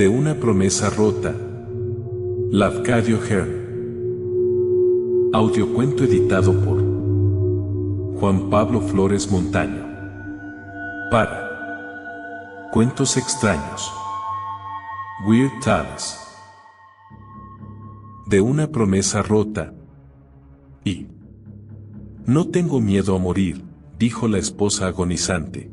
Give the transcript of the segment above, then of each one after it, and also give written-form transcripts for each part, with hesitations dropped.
De una promesa rota. Lafcadio Hearn. Audiocuento editado por Juan Pablo Flores Montaño. Para Cuentos Extraños. Weird Tales. De una promesa rota. Y no tengo miedo a morir, dijo la esposa agonizante.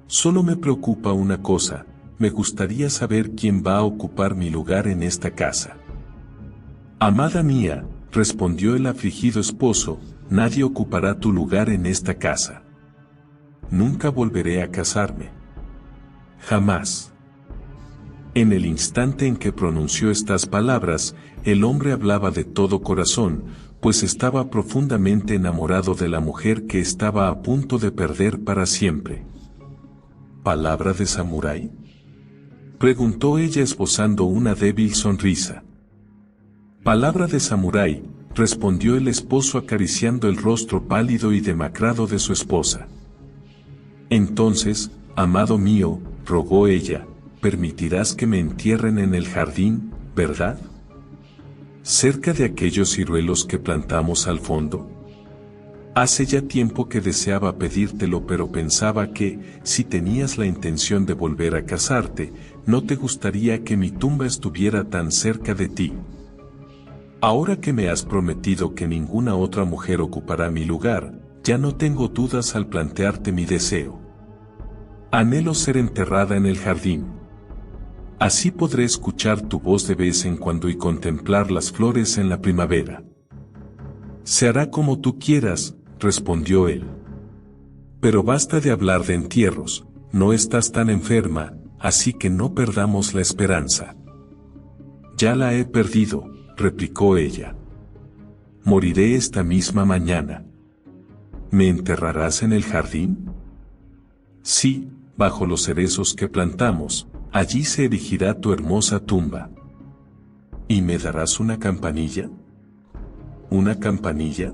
Solo me preocupa una cosa, me gustaría saber quién va a ocupar mi lugar en esta casa. Amada mía, respondió el afligido esposo, nadie ocupará tu lugar en esta casa. Nunca volveré a casarme. Jamás. En el instante en que pronunció estas palabras, el hombre hablaba de todo corazón, pues estaba profundamente enamorado de la mujer que estaba a punto de perder para siempre. ¿Palabra de samurái?, preguntó ella esbozando una débil sonrisa. Palabra de samurái, respondió el esposo acariciando el rostro pálido y demacrado de su esposa. Entonces, amado mío, rogó ella, permitirás que me entierren en el jardín, ¿verdad? Cerca de aquellos ciruelos que plantamos al fondo. Hace ya tiempo que deseaba pedírtelo, pero pensaba que, si tenías la intención de volver a casarte, no te gustaría que mi tumba estuviera tan cerca de ti. Ahora que me has prometido que ninguna otra mujer ocupará mi lugar, ya no tengo dudas al plantearte mi deseo. Anhelo ser enterrada en el jardín. Así podré escuchar tu voz de vez en cuando y contemplar las flores en la primavera. Se hará como tú quieras, respondió él. Pero basta de hablar de entierros, no estás tan enferma, así que no perdamos la esperanza. Ya la he perdido, replicó ella. Moriré esta misma mañana. ¿Me enterrarás en el jardín? Sí, bajo los cerezos que plantamos, allí se erigirá tu hermosa tumba. ¿Y me darás una campanilla? ¿Una campanilla?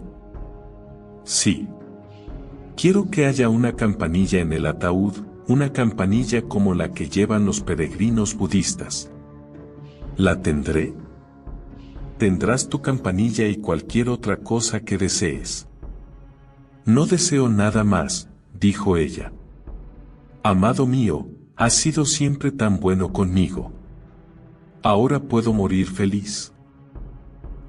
Sí. Quiero que haya una campanilla en el ataúd, una campanilla como la que llevan los peregrinos budistas. ¿La tendré? Tendrás tu campanilla y cualquier otra cosa que desees. No deseo nada más, dijo ella. Amado mío, has sido siempre tan bueno conmigo. Ahora puedo morir feliz.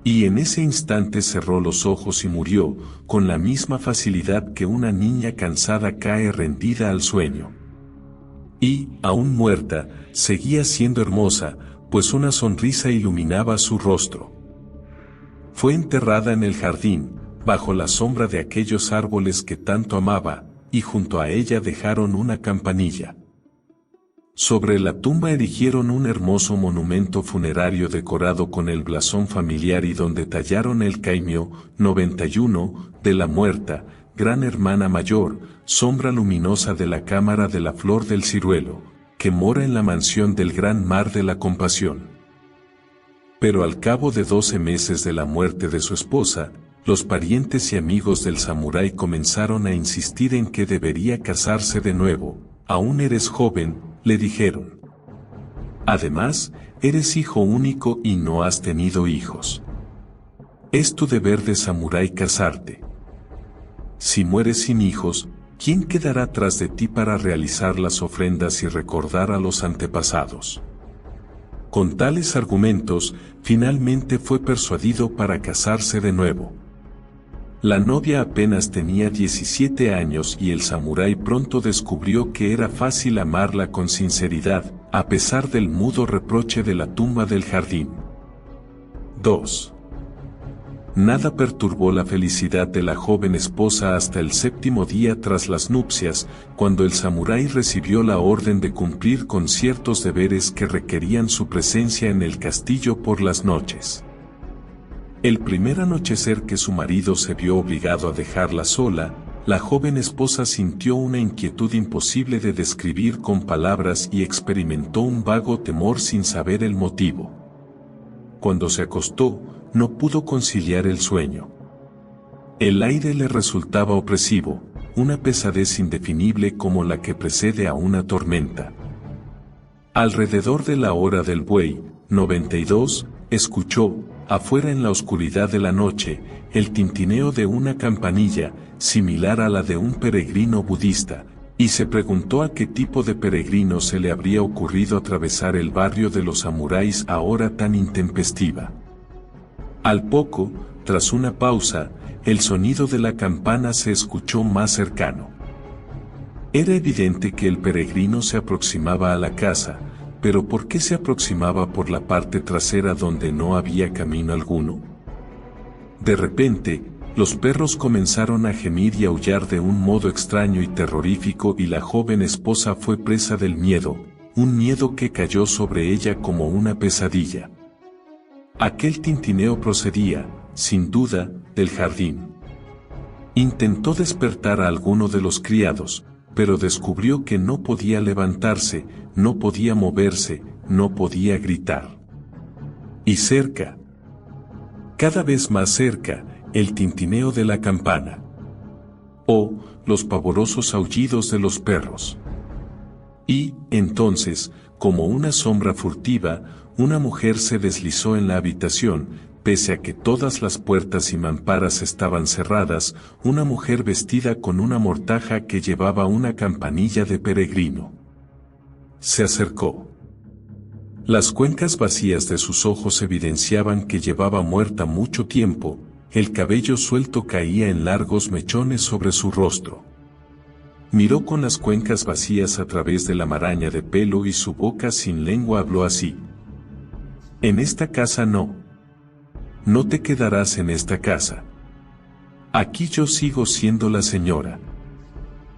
Y en ese instante cerró los ojos y murió, con la misma facilidad que una niña cansada cae rendida al sueño. Y, aún muerta, seguía siendo hermosa, pues una sonrisa iluminaba su rostro. Fue enterrada en el jardín, bajo la sombra de aquellos árboles que tanto amaba, y junto a ella dejaron una campanilla. Sobre la tumba erigieron un hermoso monumento funerario decorado con el blasón familiar y donde tallaron el caimio 91 de la muerta, gran hermana mayor, sombra luminosa de la cámara de la flor del ciruelo, que mora en la mansión del gran mar de la compasión. Pero al cabo de 12 meses de la muerte de su esposa, los parientes y amigos del samurái comenzaron a insistir en que debería casarse de nuevo. Aún eres joven, le dijeron. Además, eres hijo único y no has tenido hijos. Es tu deber de samurái casarte. Si mueres sin hijos, ¿quién quedará tras de ti para realizar las ofrendas y recordar a los antepasados? Con tales argumentos, finalmente fue persuadido para casarse de nuevo. La novia apenas tenía 17 años y el samurái pronto descubrió que era fácil amarla con sinceridad, a pesar del mudo reproche de la tumba del jardín. 2. Nada perturbó la felicidad de la joven esposa hasta el 7º día tras las nupcias, cuando el samurái recibió la orden de cumplir con ciertos deberes que requerían su presencia en el castillo por las noches. El primer anochecer que su marido se vio obligado a dejarla sola, la joven esposa sintió una inquietud imposible de describir con palabras y experimentó un vago temor sin saber el motivo. Cuando se acostó, no pudo conciliar el sueño. El aire le resultaba opresivo, una pesadez indefinible como la que precede a una tormenta. Alrededor de la hora del buey, 92, escuchó, afuera en la oscuridad de la noche, el tintineo de una campanilla, similar a la de un peregrino budista, y se preguntó a qué tipo de peregrino se le habría ocurrido atravesar el barrio de los samuráis a hora tan intempestiva. Al poco, tras una pausa, el sonido de la campana se escuchó más cercano. Era evidente que el peregrino se aproximaba a la casa, pero ¿por qué se aproximaba por la parte trasera donde no había camino alguno? De repente, los perros comenzaron a gemir y aullar de un modo extraño y terrorífico y la joven esposa fue presa del miedo, un miedo que cayó sobre ella como una pesadilla. Aquel tintineo procedía, sin duda, del jardín. Intentó despertar a alguno de los criados, pero descubrió que no podía levantarse, no podía moverse, no podía gritar. Y cerca, cada vez más cerca, el tintineo de la campana. O, los pavorosos aullidos de los perros. Y, entonces, como una sombra furtiva, una mujer se deslizó en la habitación, pese a que todas las puertas y mamparas estaban cerradas, una mujer vestida con una mortaja que llevaba una campanilla de peregrino. Se acercó. Las cuencas vacías de sus ojos evidenciaban que llevaba muerta mucho tiempo, el cabello suelto caía en largos mechones sobre su rostro. Miró con las cuencas vacías a través de la maraña de pelo y su boca sin lengua habló así. En esta casa no. No te quedarás en esta casa. Aquí yo sigo siendo la señora.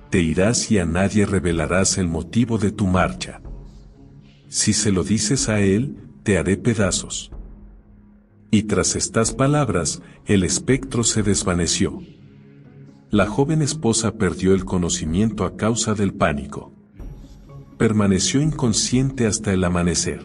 Te irás y a nadie revelarás el motivo de tu marcha. Si se lo dices a él, te haré pedazos. Y tras estas palabras, el espectro se desvaneció. La joven esposa perdió el conocimiento a causa del pánico. Permaneció inconsciente hasta el amanecer.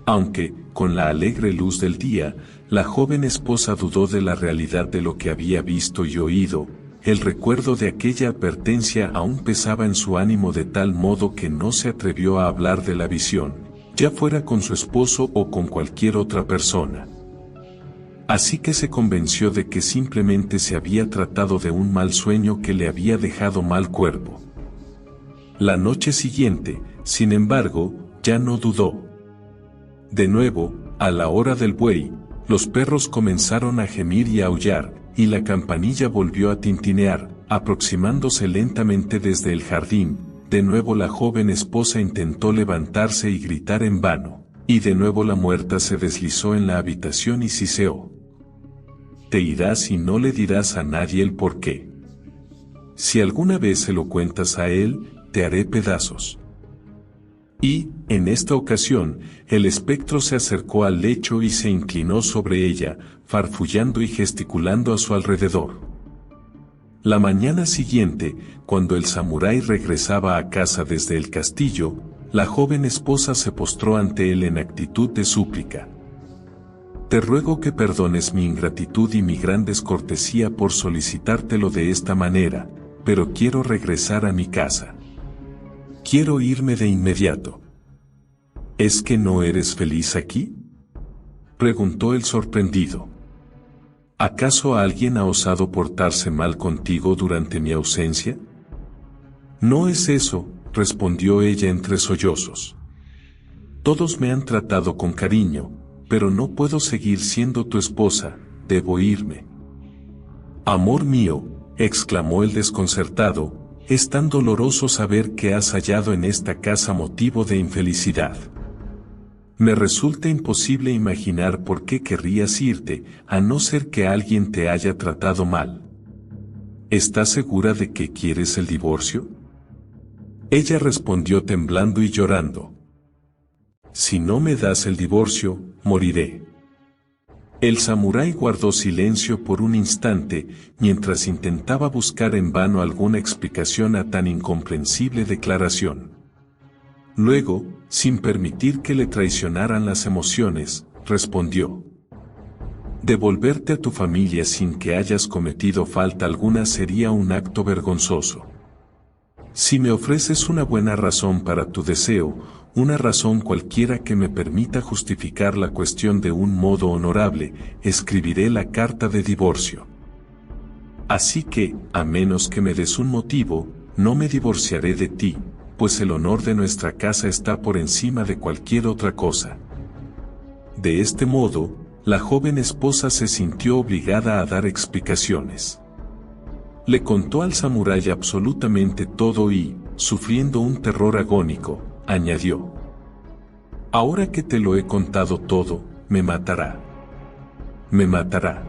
Aunque, con la alegre luz del día, la joven esposa dudó de la realidad de lo que había visto y oído, el recuerdo de aquella advertencia aún pesaba en su ánimo de tal modo que no se atrevió a hablar de la visión, ya fuera con su esposo o con cualquier otra persona. Así que se convenció de que simplemente se había tratado de un mal sueño que le había dejado mal cuerpo. La noche siguiente, sin embargo, ya no dudó. De nuevo, a la hora del buey, los perros comenzaron a gemir y a aullar, y la campanilla volvió a tintinear, aproximándose lentamente desde el jardín. De nuevo la joven esposa intentó levantarse y gritar en vano, y de nuevo la muerta se deslizó en la habitación y siseó. Te irás y no le dirás a nadie el porqué. Si alguna vez se lo cuentas a él, te haré pedazos. Y, en esta ocasión, el espectro se acercó al lecho y se inclinó sobre ella, farfullando y gesticulando a su alrededor. La mañana siguiente, cuando el samurái regresaba a casa desde el castillo, la joven esposa se postró ante él en actitud de súplica. Te ruego que perdones mi ingratitud y mi gran descortesía por solicitártelo de esta manera, pero quiero regresar a mi casa. Quiero irme de inmediato. ¿Es que no eres feliz aquí?, preguntó el sorprendido. ¿Acaso alguien ha osado portarse mal contigo durante mi ausencia? No es eso, respondió ella entre sollozos. Todos me han tratado con cariño, pero no puedo seguir siendo tu esposa, debo irme. Amor mío, exclamó el desconcertado, es tan doloroso saber que has hallado en esta casa motivo de infelicidad. Me resulta imposible imaginar por qué querrías irte, a no ser que alguien te haya tratado mal. ¿Estás segura de que quieres el divorcio? Ella respondió temblando y llorando. Si no me das el divorcio, moriré. El samurái guardó silencio por un instante, mientras intentaba buscar en vano alguna explicación a tan incomprensible declaración. Luego, sin permitir que le traicionaran las emociones, respondió. Devolverte a tu familia sin que hayas cometido falta alguna sería un acto vergonzoso. Si me ofreces una buena razón para tu deseo, una razón cualquiera que me permita justificar la cuestión de un modo honorable, escribiré la carta de divorcio. Así que, a menos que me des un motivo, no me divorciaré de ti, pues el honor de nuestra casa está por encima de cualquier otra cosa. De este modo, la joven esposa se sintió obligada a dar explicaciones. Le contó al samurái absolutamente todo y, sufriendo un terror agónico, añadió: ahora que te lo he contado todo, me matará. Me matará.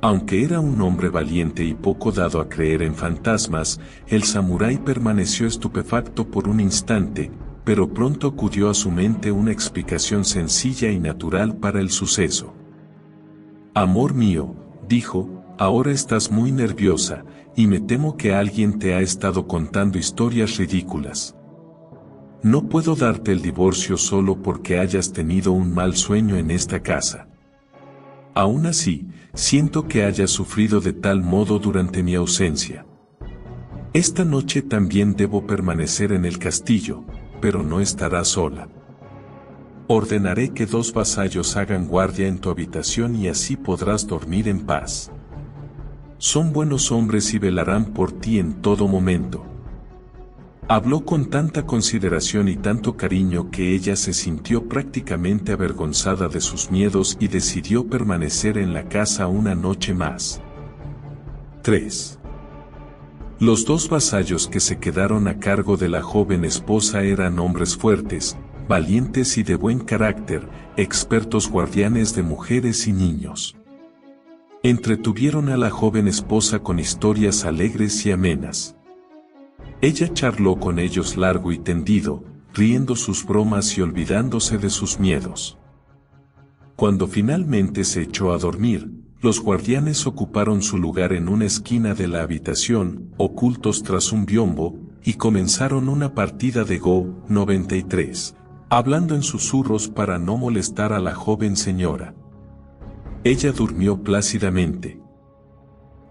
Aunque era un hombre valiente y poco dado a creer en fantasmas, el samurái permaneció estupefacto por un instante, pero pronto acudió a su mente una explicación sencilla y natural para el suceso. Amor mío, dijo, ahora estás muy nerviosa, y me temo que alguien te ha estado contando historias ridículas. No puedo darte el divorcio solo porque hayas tenido un mal sueño en esta casa. Aún así, siento que hayas sufrido de tal modo durante mi ausencia. Esta noche también debo permanecer en el castillo, pero no estarás sola. Ordenaré que 2 vasallos hagan guardia en tu habitación y así podrás dormir en paz. Son buenos hombres y velarán por ti en todo momento. Habló con tanta consideración y tanto cariño que ella se sintió prácticamente avergonzada de sus miedos y decidió permanecer en la casa una noche más. 3. Los 2 vasallos que se quedaron a cargo de la joven esposa eran hombres fuertes, valientes y de buen carácter, expertos guardianes de mujeres y niños. Entretuvieron a la joven esposa con historias alegres y amenas. Ella charló con ellos largo y tendido, riendo sus bromas y olvidándose de sus miedos. Cuando finalmente se echó a dormir, los guardianes ocuparon su lugar en una esquina de la habitación, ocultos tras un biombo, y comenzaron una partida de Go 93, hablando en susurros para no molestar a la joven señora. Ella durmió plácidamente.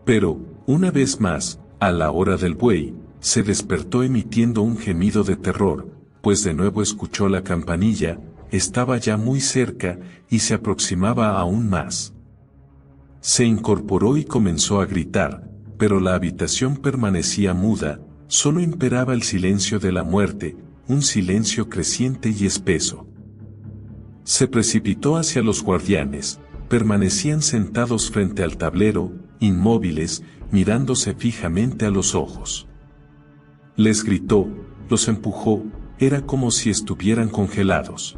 Pero, una vez más, a la hora del buey, se despertó emitiendo un gemido de terror, pues de nuevo escuchó la campanilla, estaba ya muy cerca, y se aproximaba aún más. Se incorporó y comenzó a gritar, pero la habitación permanecía muda, solo imperaba el silencio de la muerte, un silencio creciente y espeso. Se precipitó hacia los guardianes, permanecían sentados frente al tablero, inmóviles, mirándose fijamente a los ojos. Les gritó, los empujó, era como si estuvieran congelados.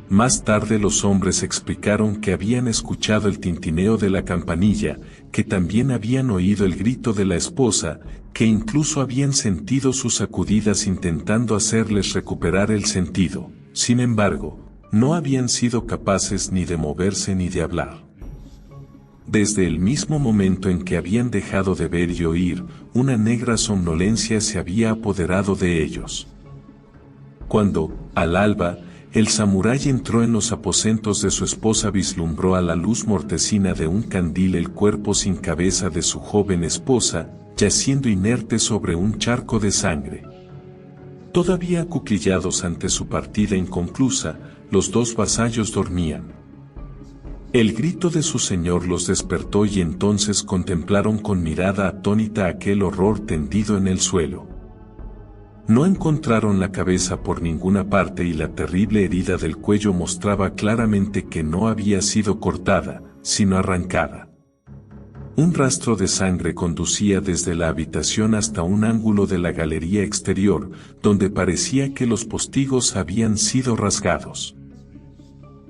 Más tarde los hombres explicaron que habían escuchado el tintineo de la campanilla, que también habían oído el grito de la esposa, que incluso habían sentido sus sacudidas intentando hacerles recuperar el sentido. Sin embargo, no habían sido capaces ni de moverse ni de hablar. Desde el mismo momento en que habían dejado de ver y oír, una negra somnolencia se había apoderado de ellos. Cuando, al alba, el samurái entró en los aposentos de su esposa, vislumbró a la luz mortecina de un candil el cuerpo sin cabeza de su joven esposa, yaciendo inerte sobre un charco de sangre. Todavía acuclillados ante su partida inconclusa, los 2 vasallos dormían. El grito de su señor los despertó y entonces contemplaron con mirada atónita aquel horror tendido en el suelo. No encontraron la cabeza por ninguna parte y la terrible herida del cuello mostraba claramente que no había sido cortada, sino arrancada. Un rastro de sangre conducía desde la habitación hasta un ángulo de la galería exterior, donde parecía que los postigos habían sido rasgados.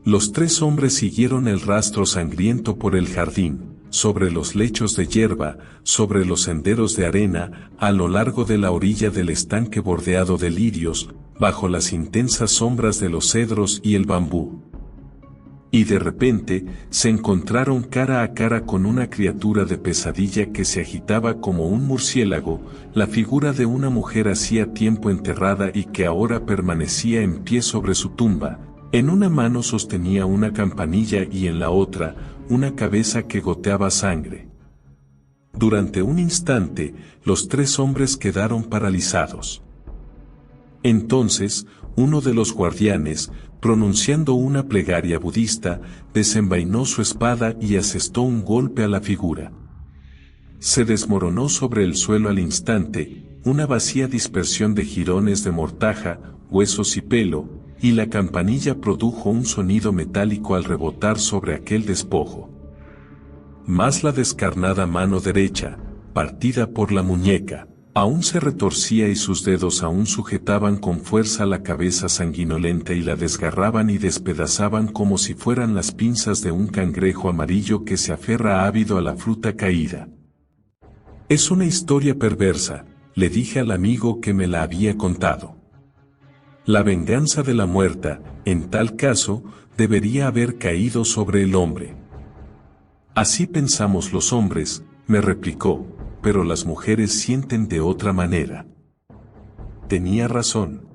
Los 3 hombres siguieron el rastro sangriento por el jardín, sobre los lechos de hierba, sobre los senderos de arena, a lo largo de la orilla del estanque bordeado de lirios, bajo las intensas sombras de los cedros y el bambú. Y de repente, se encontraron cara a cara con una criatura de pesadilla que se agitaba como un murciélago, la figura de una mujer hacía tiempo enterrada y que ahora permanecía en pie sobre su tumba. En una mano sostenía una campanilla y en la otra, una cabeza que goteaba sangre. Durante un instante, los 3 hombres quedaron paralizados. Entonces, uno de los guardianes, pronunciando una plegaria budista, desenvainó su espada y asestó un golpe a la figura. Se desmoronó sobre el suelo al instante, una vacía dispersión de jirones de mortaja, huesos y pelo, y la campanilla produjo un sonido metálico al rebotar sobre aquel despojo. Mas la descarnada mano derecha, partida por la muñeca, aún se retorcía y sus dedos aún sujetaban con fuerza la cabeza sanguinolenta y la desgarraban y despedazaban como si fueran las pinzas de un cangrejo amarillo que se aferra ávido a la fruta caída. Es una historia perversa, le dije al amigo que me la había contado. La venganza de la muerta, en tal caso, debería haber caído sobre el hombre. Así pensamos los hombres, me replicó, pero las mujeres sienten de otra manera. Tenía razón.